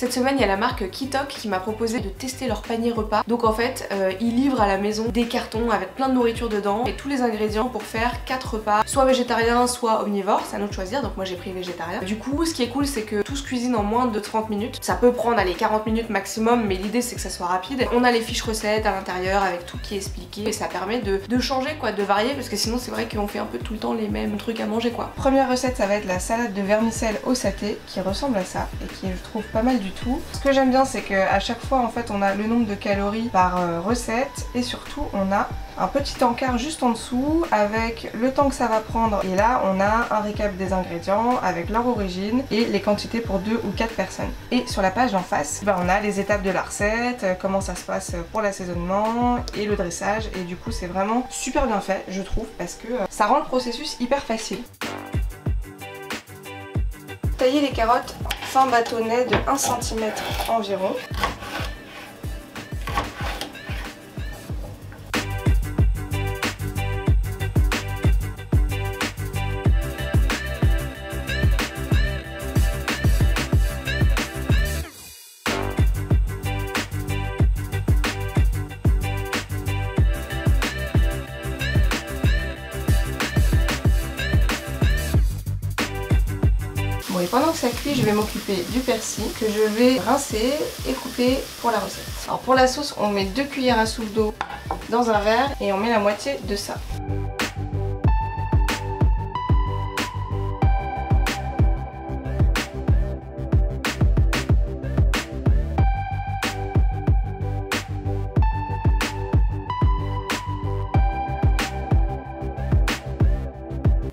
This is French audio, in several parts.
Cette semaine il y a la marque Kitok qui m'a proposé de tester leur panier repas. Donc en fait ils livrent à la maison des cartons avec plein de nourriture dedans et tous les ingrédients pour faire 4 repas, soit végétarien soit omnivore, c'est à nous de choisir, donc moi j'ai pris végétarien. Du coup ce qui est cool c'est que tout se cuisine en moins de 30 minutes, ça peut prendre allez 40 minutes maximum mais l'idée c'est que ça soit rapide. On a les fiches recettes à l'intérieur avec tout qui est expliqué et ça permet de changer quoi, de varier parce que sinon c'est vrai qu'on fait un peu tout le temps les mêmes trucs à manger quoi. Première recette ça va être la salade de vermicelle au saté qui ressemble à ça et qui est je trouve pas mal du tout. Ce que j'aime bien c'est qu'à chaque fois en fait on a le nombre de calories par recette et surtout on a un petit encart juste en dessous avec le temps que ça va prendre et là on a un récap des ingrédients avec leur origine et les quantités pour 2 ou 4 personnes. Et sur la page d'en face on a les étapes de la recette, comment ça se passe pour l'assaisonnement et le dressage et du coup c'est vraiment super bien fait je trouve parce que ça rend le processus hyper facile. Tailler les carottes fin bâtonnet de 1 cm environ. Bon et pendant que ça cuit, je vais m'occuper du persil que je vais rincer et couper pour la recette. Alors pour la sauce, on met 2 cuillères à soupe d'eau dans un verre et on met la moitié de ça.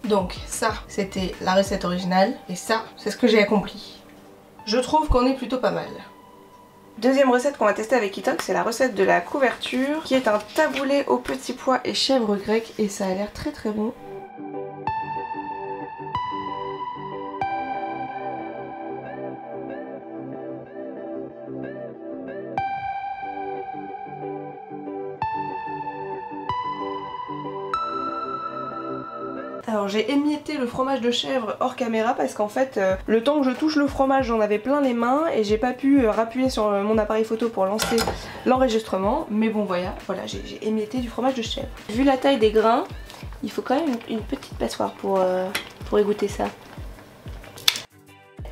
Donc ça, c'était la recette originale et ça, c'est ce que j'ai accompli. Je trouve qu'on est plutôt pas mal. Deuxième recette qu'on va tester avec Kitok, c'est la recette de la couverture qui est un taboulé aux petits pois et chèvre grec et ça a l'air très très bon. Alors j'ai émietté le fromage de chèvre hors caméra parce qu'en fait le temps que je touche le fromage j'en avais plein les mains et j'ai pas pu rappuyer sur mon appareil photo pour lancer l'enregistrement. Mais bon voilà, j'ai émietté du fromage de chèvre. Vu la taille des grains, il faut quand même une petite passoire pour égoutter ça.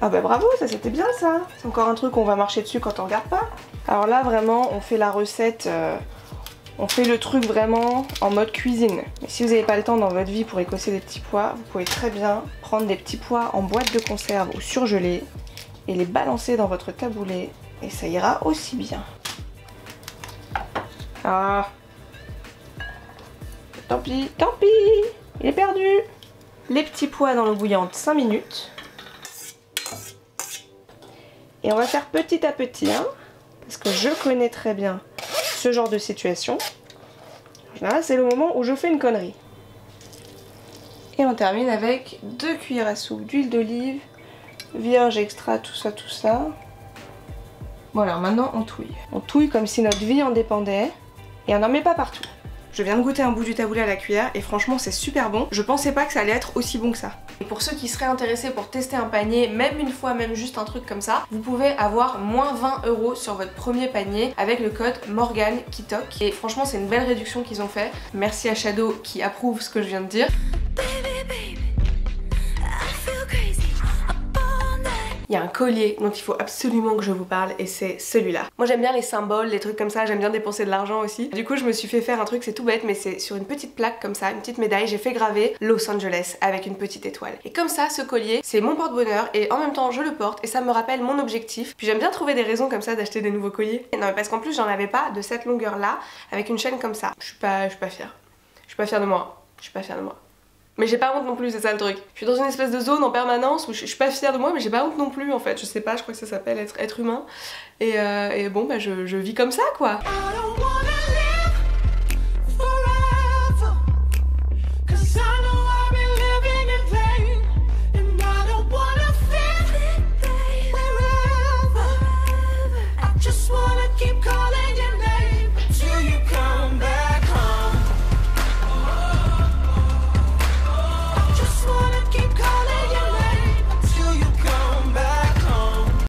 Ah bah bravo, ça c'était bien ça. C'est encore un truc qu'on va marcher dessus quand on regarde pas. Alors là vraiment on fait la recette... On fait le truc vraiment en mode cuisine. Mais si vous n'avez pas le temps dans votre vie pour écosser des petits pois, vous pouvez très bien prendre des petits pois en boîte de conserve ou surgelés et les balancer dans votre taboulé et ça ira aussi bien. Ah, tant pis, il est perdu. Les petits pois dans l'eau bouillante 5 minutes. Et on va faire petit à petit, hein, parce que je connais très bien ce genre de situation. En général, c'est le moment où je fais une connerie. Et on termine avec 2 cuillères à soupe d'huile d'olive, vierge extra, tout ça. Voilà, maintenant on touille. On touille comme si notre vie en dépendait et on n'en met pas partout. Je viens de goûter un bout du taboulé à la cuillère et franchement c'est super bon. Je pensais pas que ça allait être aussi bon que ça. Et pour ceux qui seraient intéressés pour tester un panier, même une fois, même juste un truc comme ça, vous pouvez avoir moins 20 € sur votre premier panier avec le code Morgane Kitok. Et franchement c'est une belle réduction qu'ils ont fait. Merci à Shadow qui approuve ce que je viens de dire. Il y a un collier dont il faut absolument que je vous parle et c'est celui-là. Moi j'aime bien les symboles, les trucs comme ça, j'aime bien dépenser de l'argent aussi. Du coup je me suis fait faire un truc, c'est tout bête mais c'est sur une petite plaque comme ça, une petite médaille, j'ai fait graver Los Angeles avec une petite étoile. Et comme ça ce collier c'est mon porte-bonheur et en même temps je le porte et ça me rappelle mon objectif. Puis j'aime bien trouver des raisons comme ça d'acheter des nouveaux colliers. Et non mais parce qu'en plus j'en avais pas de cette longueur là avec une chaîne comme ça. Je suis pas fière. Je suis pas fière de moi. Je suis pas fière de moi. Mais j'ai pas honte non plus, c'est ça le truc. Je suis dans une espèce de zone en permanence où je suis pas fière de moi mais j'ai pas honte non plus en fait. Je sais pas, je crois que ça s'appelle être humain. Et bon bah je vis comme ça quoi.